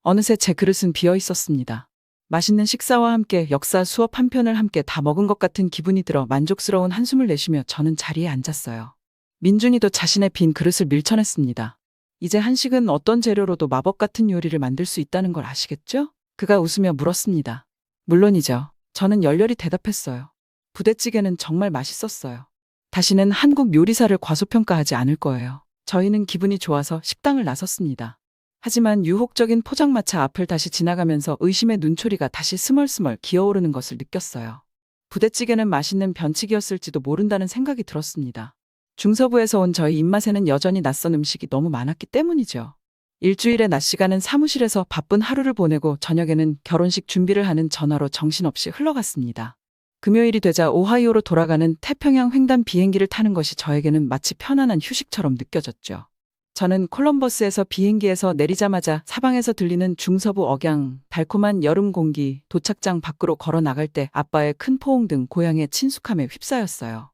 어느새 제 그릇은 비어 있었습니다. 맛있는 식사와 함께 역사 수업 한 편을 함께 다 먹은 것 같은 기분이 들어 만족스러운 한숨을 내쉬며 저는 자리에 앉았어요. 민준이도 자신의 빈 그릇을 밀쳐냈습니다. 이제 한식은 어떤 재료로도 마법 같은 요리를 만들 수 있다는 걸 아시겠죠? 그가 웃으며 물었습니다. 물론이죠. 저는 열렬히 대답했어요. 부대찌개는 정말 맛있었어요. 다시는 한국 요리사를 과소평가하지 않을 거예요. 저희는 기분이 좋아서 식당을 나섰습니다. 하지만 유혹적인 포장마차 앞을 다시 지나가면서 의심의 눈초리가 다시 스멀스멀 기어오르는 것을 느꼈어요. 부대찌개는 맛있는 변칙이었을지도 모른다는 생각이 들었습니다. 중서부에서 온 저희 입맛에는 여전히 낯선 음식이 너무 많았기 때문이죠. 일주일의 낮 시간은 사무실에서 바쁜 하루를 보내고 저녁에는 결혼식 준비를 하는 전화로 정신없이 흘러갔습니다. 금요일이 되자 오하이오로 돌아가는 태평양 횡단 비행기를 타는 것이 저에게는 마치 편안한 휴식처럼 느껴졌죠. 저는 콜럼버스에서 비행기에서 내리자마자 사방에서 들리는 중서부 억양, 달콤한 여름 공기, 도착장 밖으로 걸어 나갈 때 아빠의 큰 포옹 등 고향의 친숙함에 휩싸였어요.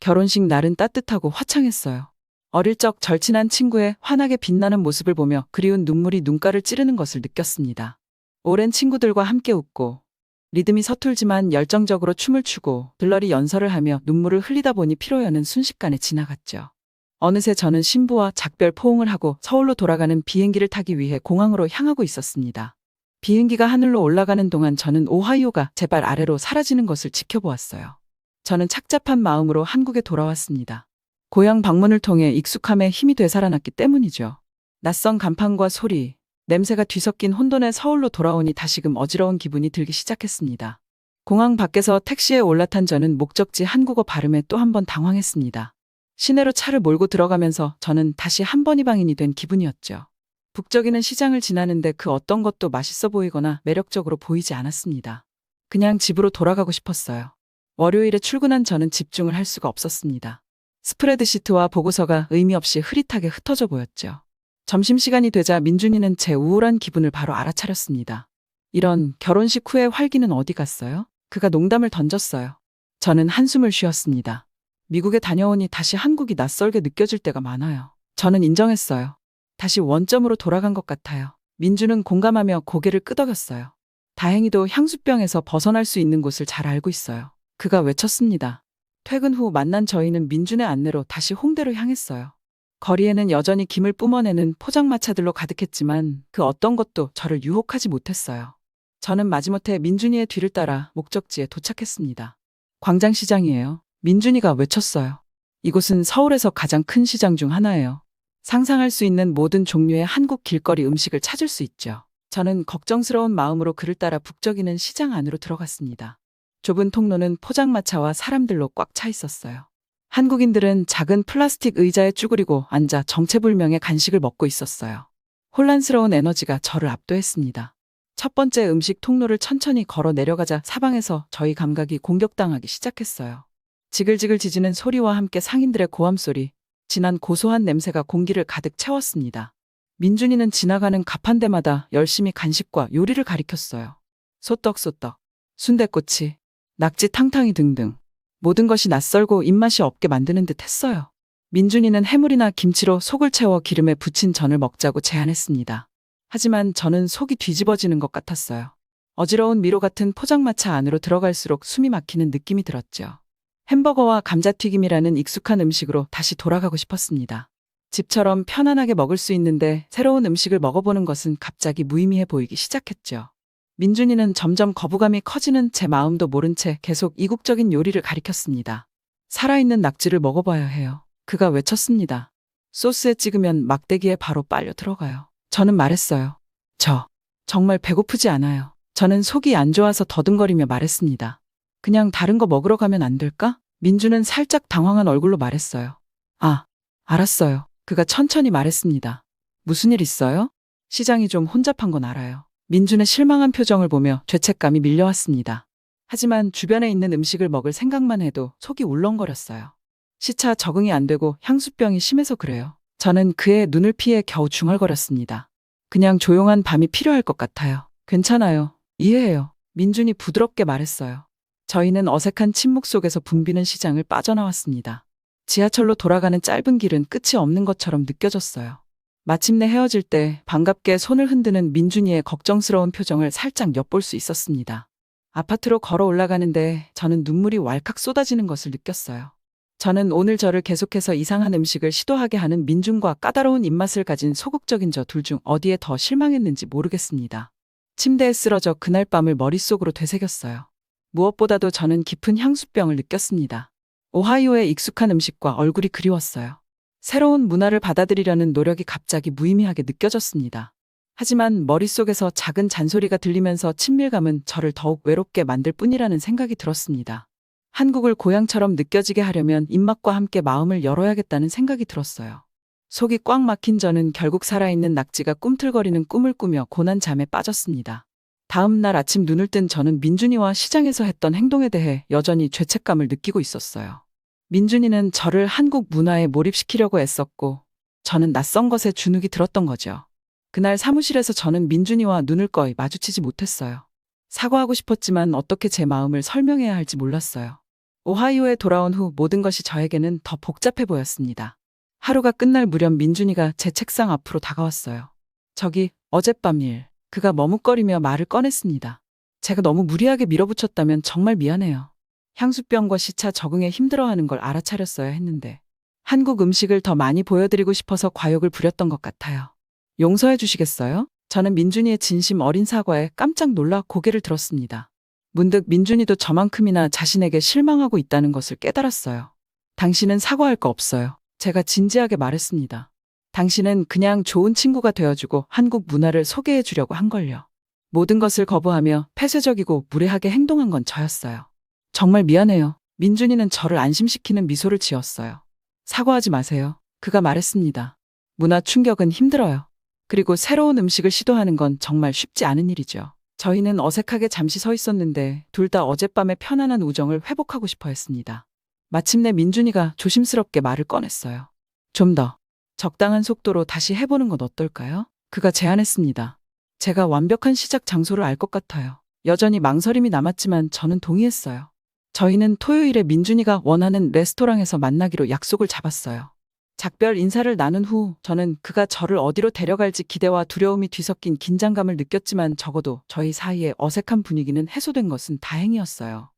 결혼식 날은 따뜻하고 화창했어요. 어릴 적 절친한 친구의 환하게 빛나는 모습을 보며 그리운 눈물이 눈가를 찌르는 것을 느꼈습니다. 오랜 친구들과 함께 웃고 리듬이 서툴지만 열정적으로 춤을 추고 들러리 연설을 하며 눈물을 흘리다 보니 피로연은 순식간에 지나갔죠. 어느새 저는 신부와 작별 포옹을 하고 서울로 돌아가는 비행기를 타기 위해 공항으로 향하고 있었습니다. 비행기가 하늘로 올라가는 동안 저는 오하이오가 제 발 아래로 사라지는 것을 지켜보았어요. 저는 착잡한 마음으로 한국에 돌아왔습니다. 고향 방문을 통해 익숙함에 힘이 되살아났기 때문이죠. 낯선 간판과 소리, 냄새가 뒤섞인 혼돈의 서울로 돌아오니 다시금 어지러운 기분이 들기 시작했습니다. 공항 밖에서 택시에 올라탄 저는 목적지 한국어 발음에 또 한 번 당황했습니다. 시내로 차를 몰고 들어가면서 저는 다시 한 번 이방인이 된 기분이었죠. 북적이는 시장을 지나는데 그 어떤 것도 맛있어 보이거나 매력적으로 보이지 않았습니다. 그냥 집으로 돌아가고 싶었어요. 월요일에 출근한 저는 집중을 할 수가 없었습니다. 스프레드시트와 보고서가 의미 없이 흐릿하게 흩어져 보였죠. 점심시간이 되자 민준이는 제 우울한 기분을 바로 알아차렸습니다. 이런 결혼식 후에 활기는 어디 갔어요? 그가 농담을 던졌어요. 저는 한숨을 쉬었습니다. 미국에 다녀오니 다시 한국이 낯설게 느껴질 때가 많아요. 저는 인정했어요. 다시 원점으로 돌아간 것 같아요. 민주는 공감하며 고개를 끄덕였어요. 다행히도 향수병에서 벗어날 수 있는 곳을 잘 알고 있어요. 그가 외쳤습니다. 퇴근 후 만난 저희는 민준의 안내로 다시 홍대로 향했어요. 거리에는 여전히 김을 뿜어내는 포장마차들로 가득했지만 그 어떤 것도 저를 유혹하지 못했어요. 저는 마지못해 민준이의 뒤를 따라 목적지에 도착했습니다. 광장시장이에요. 민준이가 외쳤어요. 이곳은 서울에서 가장 큰 시장 중 하나예요. 상상할 수 있는 모든 종류의 한국 길거리 음식을 찾을 수 있죠. 저는 걱정스러운 마음으로 그를 따라 북적이는 시장 안으로 들어갔습니다. 좁은 통로는 포장마차와 사람들로 꽉 차 있었어요. 한국인들은 작은 플라스틱 의자에 쭈그리고 앉아 정체불명의 간식을 먹고 있었어요. 혼란스러운 에너지가 저를 압도했습니다. 첫 번째 음식 통로를 천천히 걸어 내려가자 사방에서 저희 감각이 공격당하기 시작했어요. 지글지글 지지는 소리와 함께 상인들의 고함 소리, 진한 고소한 냄새가 공기를 가득 채웠습니다. 민준이는 지나가는 가판대마다 열심히 간식과 요리를 가리켰어요. 소떡소떡, 순댓꼬치, 낙지 탕탕이 등등. 모든 것이 낯설고 입맛이 없게 만드는 듯 했어요. 민준이는 해물이나 김치로 속을 채워 기름에 부친 전을 먹자고 제안했습니다. 하지만 저는 속이 뒤집어지는 것 같았어요. 어지러운 미로 같은 포장마차 안으로 들어갈수록 숨이 막히는 느낌이 들었죠. 햄버거와 감자튀김이라는 익숙한 음식으로 다시 돌아가고 싶었습니다. 집처럼 편안하게 먹을 수 있는데 새로운 음식을 먹어보는 것은 갑자기 무의미해 보이기 시작했죠. 민준이는 점점 거부감이 커지는 제 마음도 모른 채 계속 이국적인 요리를 가리켰습니다. 살아있는 낙지를 먹어봐야 해요. 그가 외쳤습니다. 소스에 찍으면 막대기에 바로 빨려 들어가요. 저는 말했어요. 정말 배고프지 않아요. 저는 속이 안 좋아서 더듬거리며 말했습니다. 그냥 다른 거 먹으러 가면 안 될까? 민주는 살짝 당황한 얼굴로 말했어요. 아, 알았어요. 그가 천천히 말했습니다. 무슨 일 있어요? 시장이 좀 혼잡한 건 알아요. 민준의 실망한 표정을 보며 죄책감이 밀려왔습니다. 하지만 주변에 있는 음식을 먹을 생각만 해도 속이 울렁거렸어요. 시차 적응이 안 되고 향수병이 심해서 그래요. 저는 그의 눈을 피해 겨우 중얼거렸습니다. 그냥 조용한 밤이 필요할 것 같아요. 괜찮아요. 이해해요. 민준이 부드럽게 말했어요. 저희는 어색한 침묵 속에서 붐비는 시장을 빠져나왔습니다. 지하철로 돌아가는 짧은 길은 끝이 없는 것처럼 느껴졌어요. 마침내 헤어질 때 반갑게 손을 흔드는 민준이의 걱정스러운 표정을 살짝 엿볼 수 있었습니다. 아파트로 걸어 올라가는데 저는 눈물이 왈칵 쏟아지는 것을 느꼈어요. 저는 오늘 저를 계속해서 이상한 음식을 시도하게 하는 민준과 까다로운 입맛을 가진 소극적인 저 둘 중 어디에 더 실망했는지 모르겠습니다. 침대에 쓰러져 그날 밤을 머릿속으로 되새겼어요. 무엇보다도 저는 깊은 향수병을 느꼈습니다. 오하이오의 익숙한 음식과 얼굴이 그리웠어요. 새로운 문화를 받아들이려는 노력이 갑자기 무의미하게 느껴졌습니다. 하지만 머릿속에서 작은 잔소리가 들리면서 친밀감은 저를 더욱 외롭게 만들 뿐이라는 생각이 들었습니다. 한국을 고향처럼 느껴지게 하려면 입맛과 함께 마음을 열어야겠다는 생각이 들었어요. 속이 꽉 막힌 저는 결국 살아있는 낙지가 꿈틀거리는 꿈을 꾸며 고난 잠에 빠졌습니다. 다음 날 아침 눈을 뜬 저는 민준이와 시장에서 했던 행동에 대해 여전히 죄책감을 느끼고 있었어요. 민준이는 저를 한국 문화에 몰입시키려고 애썼고 저는 낯선 것에 주눅이 들었던 거죠. 그날 사무실에서 저는 민준이와 눈을 거의 마주치지 못했어요. 사과하고 싶었지만 어떻게 제 마음을 설명해야 할지 몰랐어요. 오하이오에 돌아온 후 모든 것이 저에게는 더 복잡해 보였습니다. 하루가 끝날 무렵 민준이가 제 책상 앞으로 다가왔어요. 저기, 어젯밤 일. 그가 머뭇거리며 말을 꺼냈습니다. 제가 너무 무리하게 밀어붙였다면 정말 미안해요. 향수병과 시차 적응에 힘들어하는 걸 알아차렸어야 했는데 한국 음식을 더 많이 보여드리고 싶어서 과욕을 부렸던 것 같아요. 용서해 주시겠어요? 저는 민준이의 진심 어린 사과에 깜짝 놀라 고개를 들었습니다. 문득 민준이도 저만큼이나 자신에게 실망하고 있다는 것을 깨달았어요. 당신은 사과할 거 없어요. 제가 진지하게 말했습니다. 당신은 그냥 좋은 친구가 되어주고 한국 문화를 소개해 주려고 한 걸요. 모든 것을 거부하며 폐쇄적이고 무례하게 행동한 건 저였어요. 정말 미안해요. 민준이는 저를 안심시키는 미소를 지었어요. 사과하지 마세요. 그가 말했습니다. 문화 충격은 힘들어요. 그리고 새로운 음식을 시도하는 건 정말 쉽지 않은 일이죠. 저희는 어색하게 잠시 서 있었는데 둘 다 어젯밤의 편안한 우정을 회복하고 싶어 했습니다. 마침내 민준이가 조심스럽게 말을 꺼냈어요. 좀 더 적당한 속도로 다시 해보는 건 어떨까요? 그가 제안했습니다. 제가 완벽한 시작 장소를 알 것 같아요. 여전히 망설임이 남았지만 저는 동의했어요. 저희는 토요일에 민준이가 원하는 레스토랑에서 만나기로 약속을 잡았어요. 작별 인사를 나눈 후 저는 그가 저를 어디로 데려갈지 기대와 두려움이 뒤섞인 긴장감을 느꼈지만 적어도 저희 사이의 어색한 분위기는 해소된 것은 다행이었어요.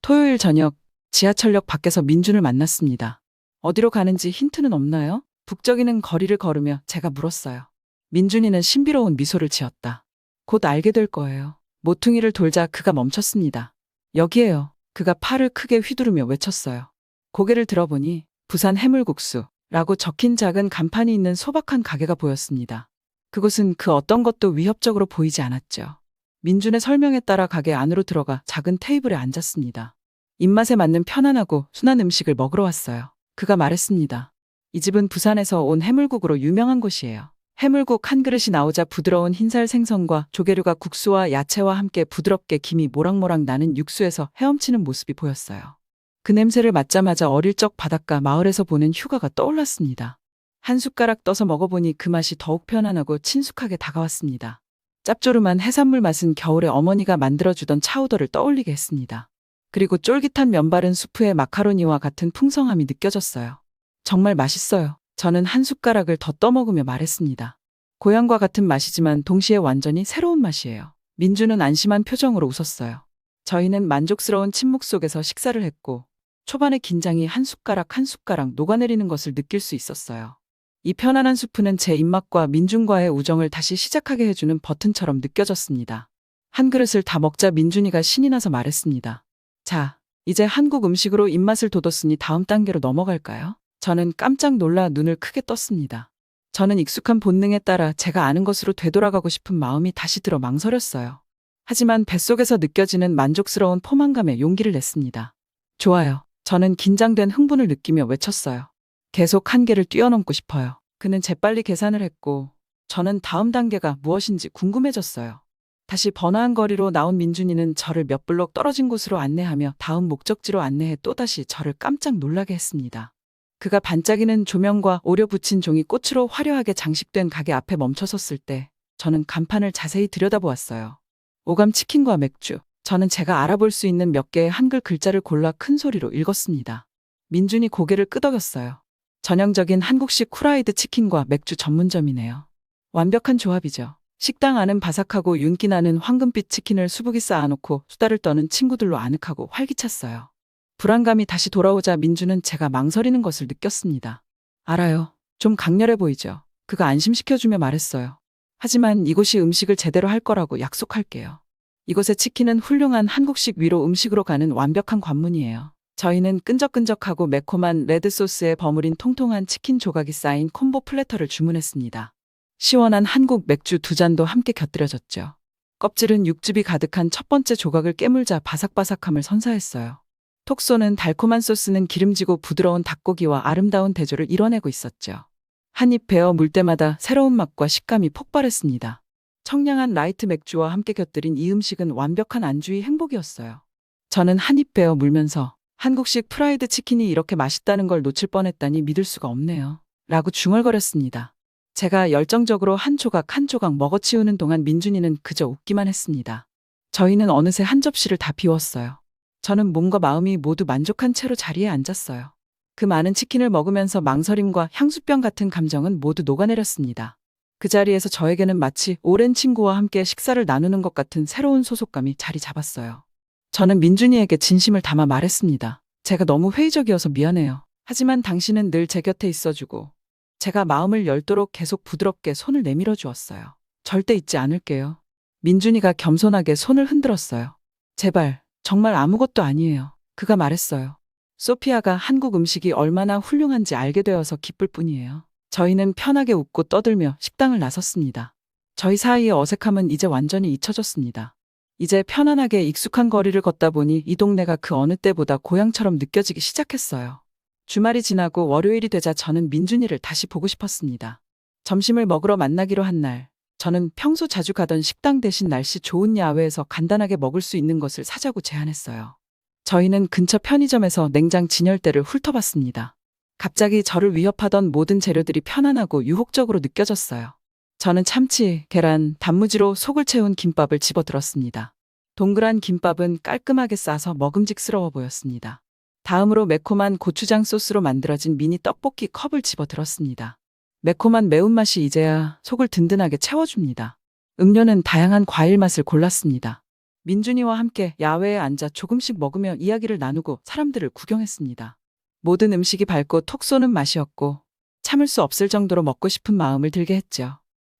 토요일 저녁 지하철역 밖에서 민준을 만났습니다. 어디로 가는지 힌트는 없나요? 북적이는 거리를 걸으며 제가 물었어요. 민준이는 신비로운 미소를 지었다. 곧 알게 될 거예요. 모퉁이를 돌자 그가 멈췄습니다. 여기에요. 그가 팔을 크게 휘두르며 외쳤어요. 고개를 들어보니 부산 해물국수라고 적힌 작은 간판이 있는 소박한 가게가 보였습니다. 그곳은 그 어떤 것도 위협적으로 보이지 않았죠. 민준의 설명에 따라 가게 안으로 들어가 작은 테이블에 앉았습니다. 입맛에 맞는 편안하고 순한 음식을 먹으러 왔어요. 그가 말했습니다. 이 집은 부산에서 온 해물국으로 유명한 곳이에요. 해물국 한 그릇이 나오자 부드러운 흰살 생선과 조개류가 국수와 야채와 함께 부드럽게 김이 모락모락 나는 육수에서 헤엄치는 모습이 보였어요. 그 냄새를 맡자마자 어릴 적 바닷가 마을에서 보낸 휴가가 떠올랐습니다. 한 숟가락 떠서 먹어보니 그 맛이 더욱 편안하고 친숙하게 다가왔습니다. 짭조름한 해산물 맛은 겨울에 어머니가 만들어주던 차우더를 떠올리게 했습니다. 그리고 쫄깃한 면바른 수프에 마카로니와 같은 풍성함이 느껴졌어요. 정말 맛있어요. 저는 한 숟가락을 더 떠먹으며 말했습니다. 고향과 같은 맛이지만 동시에 완전히 새로운 맛이에요. 민주는 안심한 표정으로 웃었어요. 저희는 만족스러운 침묵 속에서 식사를 했고 초반의 긴장이 한 숟가락 한 숟가락 녹아내리는 것을 느낄 수 있었어요. 이 편안한 수프는 제 입맛과 민준과의 우정을 다시 시작하게 해주는 버튼처럼 느껴졌습니다. 한 그릇을 다 먹자 민준이가 신이 나서 말했습니다. 자, 이제 한국 음식으로 입맛을 돋웠으니 다음 단계로 넘어갈까요? 저는 깜짝 놀라 눈을 크게 떴습니다. 저는 익숙한 본능에 따라 제가 아는 것으로 되돌아가고 싶은 마음이 다시 들어 망설였어요. 하지만 뱃속에서 느껴지는 만족스러운 포만감에 용기를 냈습니다. 좋아요. 저는 긴장된 흥분을 느끼며 외쳤어요. 계속 한계를 뛰어넘고 싶어요. 그는 재빨리 계산을 했고 저는 다음 단계가 무엇인지 궁금해졌어요. 다시 번화한 거리로 나온 민준이는 저를 몇 블록 떨어진 곳으로 안내하며 다음 목적지로 안내해 또다시 저를 깜짝 놀라게 했습니다. 그가 반짝이는 조명과 오려 붙인 종이 꽃으로 화려하게 장식된 가게 앞에 멈춰섰을 때 저는 간판을 자세히 들여다보았어요. 오감 치킨과 맥주. 저는 제가 알아볼 수 있는 몇 개의 한글 글자를 골라 큰 소리로 읽었습니다. 민준이 고개를 끄덕였어요. 전형적인 한국식 후라이드 치킨과 맥주 전문점이네요. 완벽한 조합이죠. 식당 안은 바삭하고 윤기 나는 황금빛 치킨을 수북이 쌓아놓고 수다를 떠는 친구들로 아늑하고 활기찼어요. 불안감이 다시 돌아오자 민주는 제가 망설이는 것을 느꼈습니다. 알아요. 좀 강렬해 보이죠. 그가 안심시켜주며 말했어요. 하지만 이곳이 음식을 제대로 할 거라고 약속할게요. 이곳의 치킨은 훌륭한 한국식 위로 음식으로 가는 완벽한 관문이에요. 저희는 끈적끈적하고 매콤한 레드소스에 버무린 통통한 치킨 조각이 쌓인 콤보 플래터를 주문했습니다. 시원한 한국 맥주 2잔도 함께 곁들여졌죠. 껍질은 육즙이 가득한 첫 번째 조각을 깨물자 바삭바삭함을 선사했어요. 톡 쏘는 달콤한 소스는 기름지고 부드러운 닭고기와 아름다운 대조를 이뤄내고 있었죠. 한 입 베어 물 때마다 새로운 맛과 식감이 폭발했습니다. 청량한 라이트 맥주와 함께 곁들인 이 음식은 완벽한 안주의 행복이었어요. 저는 한 입 베어 물면서 한국식 프라이드 치킨이 이렇게 맛있다는 걸 놓칠 뻔했다니 믿을 수가 없네요. 라고 중얼거렸습니다. 제가 열정적으로 한 조각 한 조각 먹어치우는 동안 민준이는 그저 웃기만 했습니다. 저희는 어느새 한 접시를 다 비웠어요. 저는 몸과 마음이 모두 만족한 채로 자리에 앉았어요. 그 많은 치킨을 먹으면서 망설임과 향수병 같은 감정은 모두 녹아내렸습니다. 그 자리에서 저에게는 마치 오랜 친구와 함께 식사를 나누는 것 같은 새로운 소속감이 자리 잡았어요. 저는 민준이에게 진심을 담아 말했습니다. 제가 너무 회의적이어서 미안해요. 하지만 당신은 늘 제 곁에 있어주고 제가 마음을 열도록 계속 부드럽게 손을 내밀어 주었어요. 절대 잊지 않을게요. 민준이가 겸손하게 손을 흔들었어요. 제발, 정말 아무것도 아니에요. 그가 말했어요. 소피아가 한국 음식이 얼마나 훌륭한지 알게 되어서 기쁠 뿐이에요. 저희는 편하게 웃고 떠들며 식당을 나섰습니다. 저희 사이의 어색함은 이제 완전히 잊혀졌습니다. 이제 편안하게 익숙한 거리를 걷다 보니 이 동네가 그 어느 때보다 고향처럼 느껴지기 시작했어요. 주말이 지나고 월요일이 되자 저는 민준이를 다시 보고 싶었습니다. 점심을 먹으러 만나기로 한 날, 저는 평소 자주 가던 식당 대신 날씨 좋은 야외에서 간단하게 먹을 수 있는 것을 사자고 제안했어요. 저희는 근처 편의점에서 냉장 진열대를 훑어봤습니다. 갑자기 저를 위협하던 모든 재료들이 편안하고 유혹적으로 느껴졌어요. 저는 참치, 계란, 단무지로 속을 채운 김밥을 집어들었습니다. 동그란 김밥은 깔끔하게 싸서 먹음직스러워 보였습니다. 다음으로 매콤한 고추장 소스로 만들어진 미니 떡볶이 컵을 집어들었습니다. 매콤한 매운맛이 이제야 속을 든든하게 채워줍니다. 음료는 다양한 과일 맛을 골랐습니다. 민준이와 함께 야외에 앉아 조금씩 먹으며 이야기를 나누고 사람들을 구경했습니다. 모든 음식이 밝고 톡 쏘는 맛이었고 참을 수 없을 정도로 먹고 싶은 마음을 들게 했죠.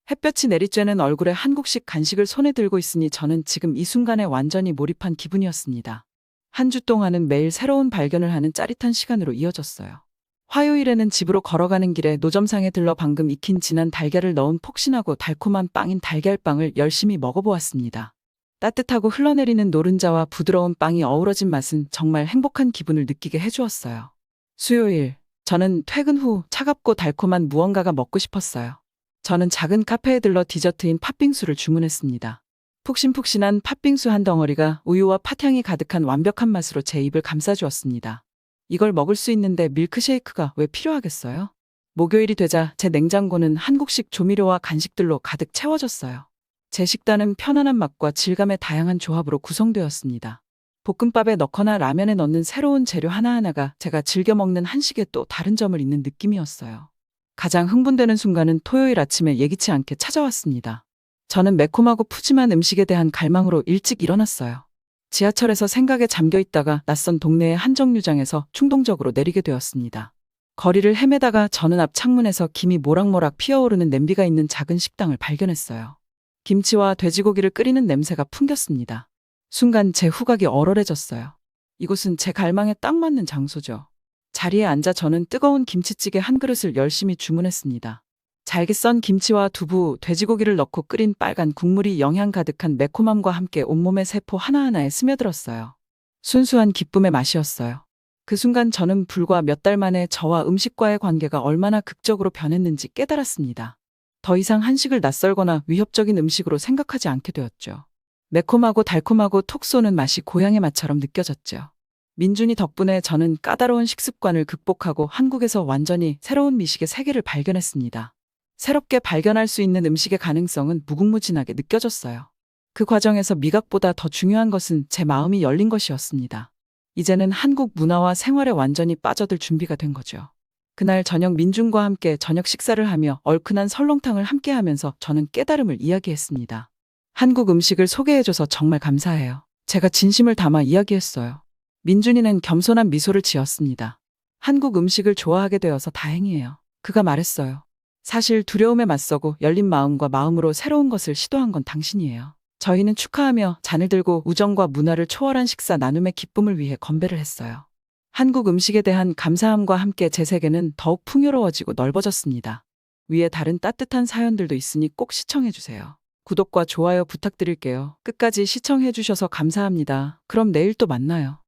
햇볕이 내리쬐는 얼굴에 한국식 간식을 손에 들고 있으니 저는 지금 이 순간에 완전히 몰입한 기분이었습니다. 한 주 동안은 매일 새로운 발견을 하는 짜릿한 시간으로 이어졌어요. 화요일에는 집으로 걸어가는 길에 노점상에 들러 방금 익힌 진한 달걀을 넣은 폭신하고 달콤한 빵인 달걀빵을 열심히 먹어보았습니다. 따뜻하고 흘러내리는 노른자와 부드러운 빵이 어우러진 맛은 정말 행복한 기분을 느끼게 해주었어요. 수요일, 저는 퇴근 후 차갑고 달콤한 무언가가 먹고 싶었어요. 저는 작은 카페에 들러 디저트인 팥빙수를 주문했습니다. 푹신푹신한 팥빙수 한 덩어리가 우유와 팥향이 가득한 완벽한 맛으로 제 입을 감싸주었습니다. 이걸 먹을 수 있는데 밀크쉐이크가 왜 필요하겠어요? 목요일이 되자 제 냉장고는 한국식 조미료와 간식들로 가득 채워졌어요. 제 식단은 편안한 맛과 질감의 다양한 조합으로 구성되었습니다. 볶음밥에 넣거나 라면에 넣는 새로운 재료 하나하나가 제가 즐겨 먹는 한식에 또 다른 점을 잇는 느낌이었어요. 가장 흥분되는 순간은 토요일 아침에 예기치 않게 찾아왔습니다. 저는 매콤하고 푸짐한 음식에 대한 갈망으로 일찍 일어났어요. 지하철에서 생각에 잠겨 있다가 낯선 동네의 한 정류장에서 충동적으로 내리게 되었습니다. 거리를 헤매다가 저는 앞 창문에서 김이 모락모락 피어오르는 냄비가 있는 작은 식당을 발견했어요. 김치와 돼지고기를 끓이는 냄새가 풍겼습니다. 순간 제 후각이 얼얼해졌어요. 이곳은 제 갈망에 딱 맞는 장소죠. 자리에 앉아 저는 뜨거운 김치찌개 한 그릇을 열심히 주문했습니다. 잘게 썬 김치와 두부, 돼지고기를 넣고 끓인 빨간 국물이 영양 가득한 매콤함과 함께 온몸의 세포 하나하나에 스며들었어요. 순수한 기쁨의 맛이었어요. 그 순간 저는 불과 몇 달 만에 저와 음식과의 관계가 얼마나 극적으로 변했는지 깨달았습니다. 더 이상 한식을 낯설거나 위협적인 음식으로 생각하지 않게 되었죠. 매콤하고 달콤하고 톡 쏘는 맛이 고향의 맛처럼 느껴졌죠. 민준이 덕분에 저는 까다로운 식습관을 극복하고 한국에서 완전히 새로운 미식의 세계를 발견했습니다. 새롭게 발견할 수 있는 음식의 가능성은 무궁무진하게 느껴졌어요. 그 과정에서 미각보다 더 중요한 것은 제 마음이 열린 것이었습니다. 이제는 한국 문화와 생활에 완전히 빠져들 준비가 된 거죠. 그날 저녁 민준과 함께 저녁 식사를 하며 얼큰한 설렁탕을 함께 하면서 저는 깨달음을 이야기했습니다. 한국 음식을 소개해줘서 정말 감사해요. 제가 진심을 담아 이야기했어요. 민준이는 겸손한 미소를 지었습니다. 한국 음식을 좋아하게 되어서 다행이에요. 그가 말했어요. 사실 두려움에 맞서고 열린 마음과 마음으로 새로운 것을 시도한 건 당신이에요. 저희는 축하하며 잔을 들고 우정과 문화를 초월한 식사 나눔의 기쁨을 위해 건배를 했어요. 한국 음식에 대한 감사함과 함께 제 세계는 더욱 풍요로워지고 넓어졌습니다. 위에 다른 따뜻한 사연들도 있으니 꼭 시청해주세요. 구독과 좋아요 부탁드릴게요. 끝까지 시청해주셔서 감사합니다. 그럼 내일 또 만나요.